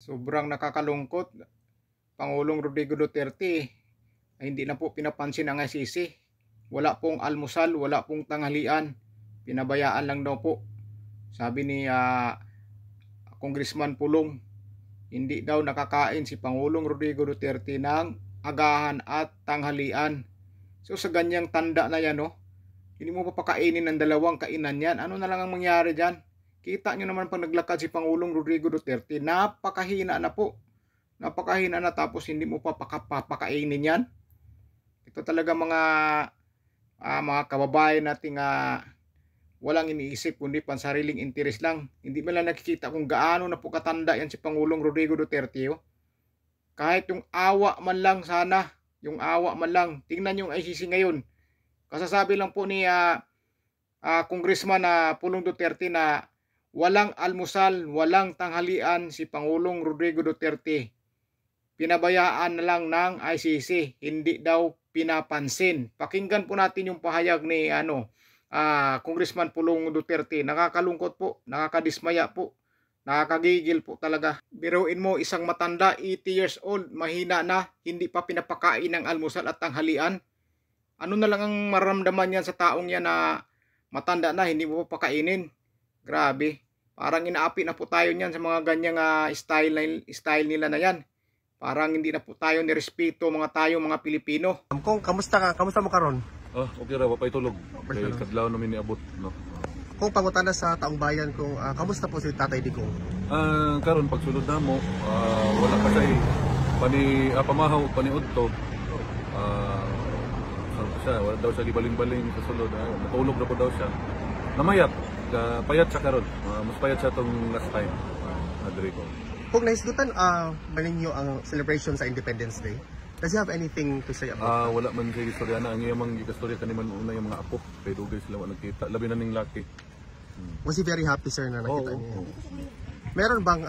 Sobrang nakakalungkot. Pangulong Rodrigo Duterte ay hindi na po pinapansin ang ICC. Wala pong almusal, wala pong tanghalian. Pinabayaan lang daw po. Sabi ni Congressman Pulong, hindi daw nakakain si Pangulong Rodrigo Duterte ng agahan at tanghalian. So sa ganyang tanda na yan, no? Hindi mo papakainin ng dalawang kainan yan. Ano na lang ang mangyari dyan? Kita nyo naman pag naglakad si Pangulong Rodrigo Duterte, napakahina na po. Napakahina na, tapos hindi mo pa papakainin yan. Ito talaga mga kababayan nating walang iniisip kundi pansariling interes lang. Hindi mo lang nakikita kung gaano na po katanda yan si Pangulong Rodrigo Duterte. Oh. Kahit yung awa man lang sana, yung awa man lang. Tingnan yung ICC ngayon. Kasasabi lang po ni Congressman Pulong Duterte na walang almusal, walang tanghalian si Pangulong Rodrigo Duterte. Pinabayaan na lang ng ICC, hindi daw pinapansin. Pakinggan po natin yung pahayag ni Congressman Pulong Duterte. Nakakalungkot po, nakakadismaya po, nakakagigil po talaga. Biruin mo, isang matanda, 80 years old, mahina na, hindi pa pinapakain ng almusal at tanghalian. Ano na lang ang maramdaman yan sa taong yan na matanda na, hindi mo pa pakainin? Grabe. Parang inaapi na po tayo niyan sa mga ganyang style nila na yan. Parang hindi na po tayo nirespeto mga Pilipino. Kung kamusta ka? Kamusta mo karon? Okay ra, wapay tulog. Kay kadlaw namin niabot, no. Kung pangutana sa taong bayan kung kamusta po si Tatay Digong? Karon pagsulod namo, wala pa say pamahaw paniud to. Wala daw siya gibaling-baling sa sulod. Natulog na po daw siya. Namayat. Payat siya karon. Mas payat siya tong last time. Rodrigo. Kung naisgutan ba ninyo ang celebration sa Independence Day, does he have anything to say about wala man siya istorya na. Ang iyang istorya kaniman una yung mga apo. Kay dugay sila wala nagkita. Labi na ning laki. Was he very happy, sir, na nakita niyo? Meron bang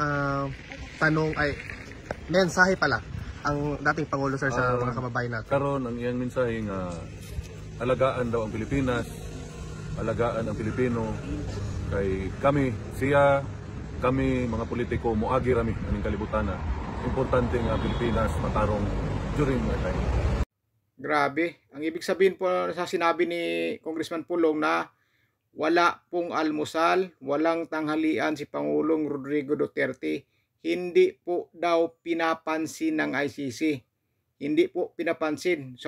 mensahe pala ang dating Pangulo, sir, sa mga kababayan natin? Karon ang iyang mensahe nga alagaan daw ang Pilipinas, alagaan ang Pilipino, kay kami mga politiko moagi rami aning kalibutan na importante nga Pilipinas matarong during my time. Grabe, ang ibig sabihin po sa sinabi ni Congressman Pulong na wala pong almusal, walang tanghalian si Pangulong Rodrigo Duterte. Hindi po daw pinapansin ng ICC. Hindi po pinapansin.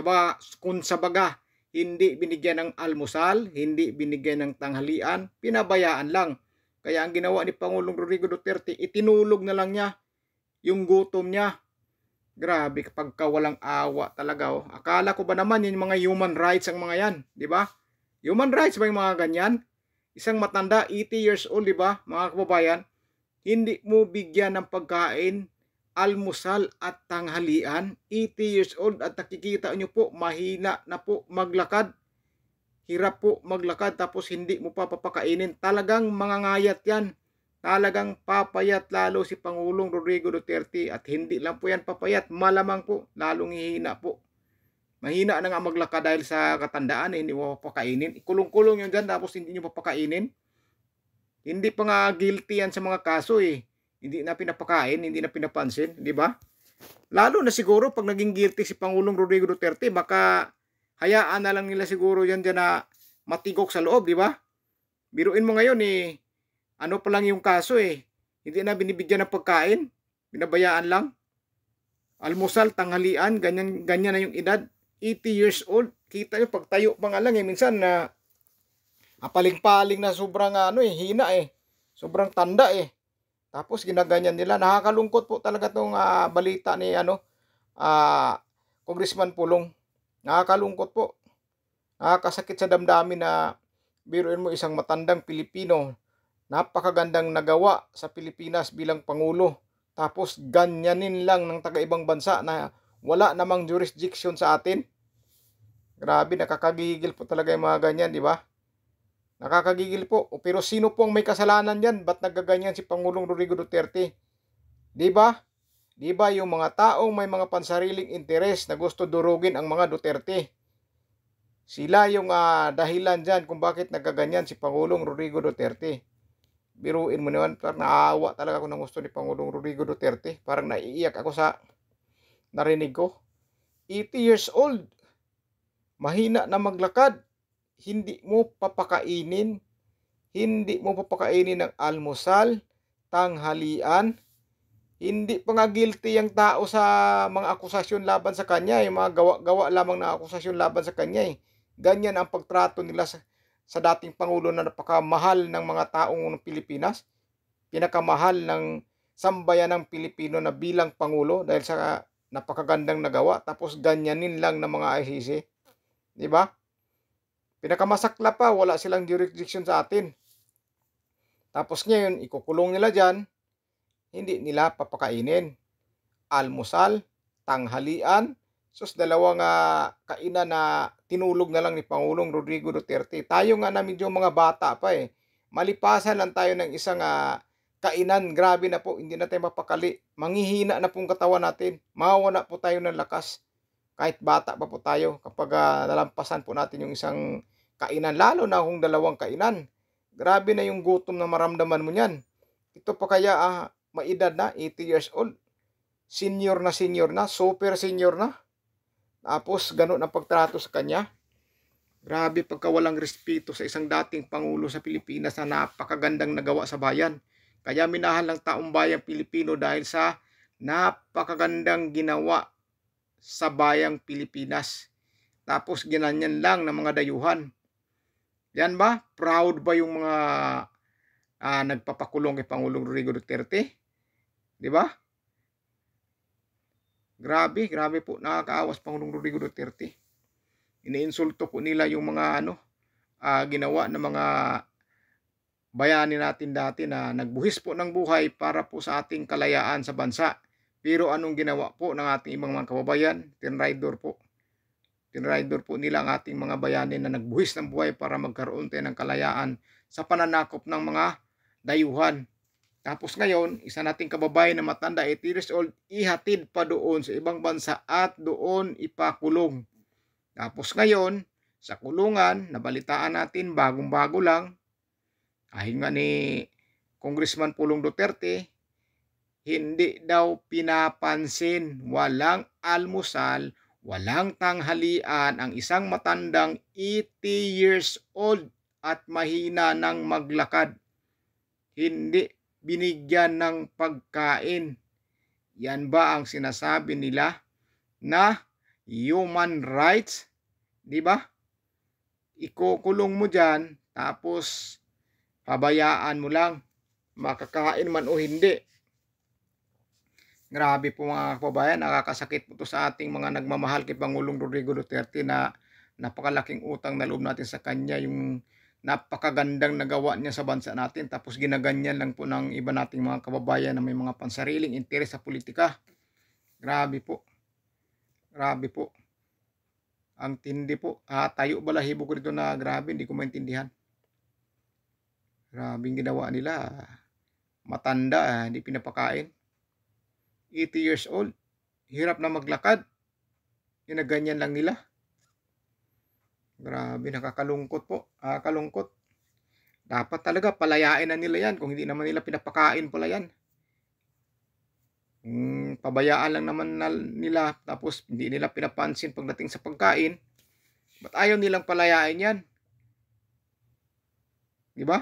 Kung sabaga, hindi binigyan ng almusal, hindi binigyan ng tanghalian, pinabayaan lang. Kaya ang ginawa ni Pangulong Rodrigo Duterte, itinulog na lang niya yung gutom niya. Grabe, kapag walang awa talaga. Oh. Akala ko ba naman yung mga human rights ang mga yan, di ba? Human rights ba yung mga ganyan? Isang matanda, 80 years old, di ba, mga kababayan? Hindi mo bigyan ng pagkain, almusal at tanghalian, 80 years old, at nakikita nyo po, mahina na po maglakad. Hirap po maglakad, tapos hindi mo pa papakainin. Talagang mangangayat yan. Talagang papayat lalo si Pangulong Rodrigo Duterte, at hindi lang po yan papayat, malamang po, lalong hihina po. Mahina na nga maglakad dahil sa katandaan, hindi mo papakainin. Ikulong-kulong yun dyan, tapos hindi nyo papakainin. Hindi pa nga guilty yan sa mga kaso eh. Hindi na pinapakain, hindi na pinapansin, di ba? Lalo na siguro pag naging guilty si Pangulong Rodrigo Duterte, baka hayaan na lang nila siguro yan dyan na matigok sa loob, di ba? Biruin mo ngayon eh, ano pa lang yung kaso eh. Hindi na binibigyan ng pagkain, binabayaan lang. Almusal, tanghalian, ganyan na yung edad. 80 years old, kita nyo pagtayo pa nga lang eh, minsan na paling-paling na sobrang hina eh. Sobrang tanda eh. Tapos ginaganyan nila. Nakakalungkot po talaga tong balita ni Congressman Pulong. Nakakalungkot po. Nakakasakit sa damdamin na biruin mo isang matandang Pilipino. Napakagandang nagawa sa Pilipinas bilang Pangulo. Tapos ganyanin lang ng taga-ibang bansa na wala namang jurisdiction sa atin. Grabe, nakakagigil po talaga yung mga ganyan, di ba? Nakakagigil po. Pero sino po ang may kasalanan yan? Ba't nagaganyan si Pangulong Rodrigo Duterte? Di ba? Di ba yung mga taong may mga pansariling interes na gusto durugin ang mga Duterte? Sila yung dahilan dyan kung bakit nagaganyan si Pangulong Rodrigo Duterte. Biruin mo naman, parang naawa talaga ako ng gusto ni Pangulong Rodrigo Duterte. Parang naiiyak ako sa narinig ko. 80 years old, mahina na maglakad, hindi mo papakainin ng almusal, tanghalian, hindi pa nga guilty yung tao sa mga akusasyon laban sa kanya, yung mga gawa-gawa lamang na akusasyon laban sa kanya eh. Ganyan ang pagtrato nila sa dating Pangulo na napakamahal ng mga taong Pilipinas, pinakamahal ng sambayanang Pilipino na bilang Pangulo dahil sa napakagandang nagawa, tapos ganyanin lang ng mga ICC. Di ba? Pinakamasakla pa, wala silang jurisdiction sa atin. Tapos ngayon, ikukulong nila dyan, hindi nila papakainin. Almusal, tanghalian, sus dalawang kainan na tinulog na lang ni Pangulong Rodrigo Duterte. Tayo nga na medyo mga bata pa eh. Malipasan lang tayo ng isang kainan, grabe na po, hindi na tayo mapakali. Manghihina na pong katawan natin. Mawawala po tayo ng lakas. Kahit bata pa po tayo kapag nalampasan po natin yung isang kainan. Lalo na kung dalawang kainan. Grabe na yung gutom na maramdaman mo niyan. Ito pa kaya maedad na, 80 years old. Senior na, super senior na. Tapos ganun ang pagtrato sa kanya. Grabe pagkawalang respeto sa isang dating Pangulo sa Pilipinas na napakagandang nagawa sa bayan. Kaya minahal ng taong bayang Pilipino dahil sa napakagandang ginawa sa bayang Pilipinas. Tapos ginanyan lang ng mga dayuhan. Yan ba? Proud ba yung mga nagpapakulong kay Pangulong Rodrigo Duterte? Di ba? Grabe po, nakakaawas Pangulong Rodrigo Duterte. Iniinsulto po nila yung mga ginawa ng mga bayani natin dati na nagbuhis po ng buhay para po sa ating kalayaan sa bansa. Pero anong ginawa po ng ating ibang mga kababayan? Tinrider po nila ang ating mga bayani na nagbuhis ng buhay para magkaroon tayo ng kalayaan sa pananakop ng mga dayuhan. Tapos ngayon, isa nating kababayan na matanda, 80 years old, ihatid pa doon sa ibang bansa at doon ipakulong. Tapos ngayon, sa kulungan, nabalitaan natin, bagong-bago lang, ayon nga ni Congressman Pulong Duterte, hindi daw pinapansin, walang almusal, walang tanghalian ang isang matandang 80 years old at mahina ng maglakad. Hindi binigyan ng pagkain. Yan ba ang sinasabi nila na human rights? Di ba? Ikukulong mo dyan, tapos pabayaan mo lang, makakain man o hindi. Grabe po mga kababayan, nakakasakit po to sa ating mga nagmamahal kay Pangulong Rodrigo Duterte na napakalaking utang na loob natin sa kanya, yung napakagandang nagawa niya sa bansa natin, tapos ginaganyan lang po ng iba nating mga kababayan na may mga pansariling interes sa politika. Grabe po. Ang tindi po. Tayo balahibo ko dito na grabe, hindi ko maintindihan. Grabe yung ginawa nila. Matanda, hindi pinapakain. 80 years old. Hirap na maglakad. Ginaganyan lang nila. Grabe, nakakalungkot po. Nakakalungkot. Dapat talaga palayain na nila yan. Kung hindi naman nila pinapakain pala yan. Pabayaan lang naman nila. Tapos hindi nila pinapansin pagdating sa pagkain. Ba't ayaw nilang palayain yan? Diba?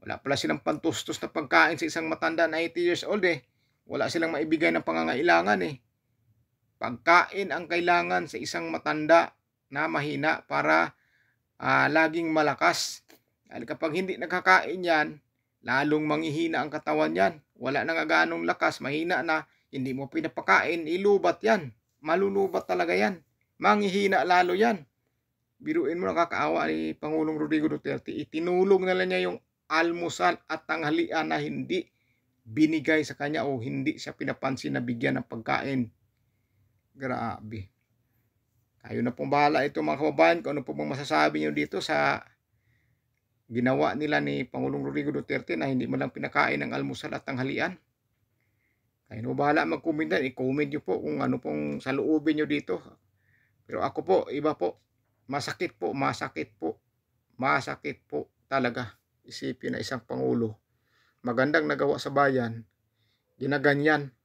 Wala pala silang pantustos na pagkain sa isang matanda na 80 years old eh. Wala silang maibigay ng pangangailangan eh. Pagkain ang kailangan sa isang matanda na mahina para laging malakas. Dahil kapag hindi nakakain yan, lalong manghihina ang katawan yan. Wala nang ganong lakas, mahina na, hindi mo pinapakain, ilubat yan. Malulubat talaga yan. Manghihina lalo yan. Biruin mo, nakakaawa ni Pangulong Rodrigo Duterte. Itinulong na lang niya yung almusal at tanghalian na hindi binigay sa kanya o hindi siya pinapansin na bigyan ng pagkain. Grabe. Kayo na pong bahala ito mga kababayan kung ano po bang masasabi nyo dito sa ginawa nila ni Pangulong Rodrigo Duterte na hindi mo lang pinakain ng almusal at tanghalian. Kayo na bahala mag-comment na. I-comment nyo po kung ano pong saloobin nyo dito. Pero ako po, iba po. Masakit po talaga. Isipin na isang Pangulo magandang nagawa sa bayan, ginaganyan.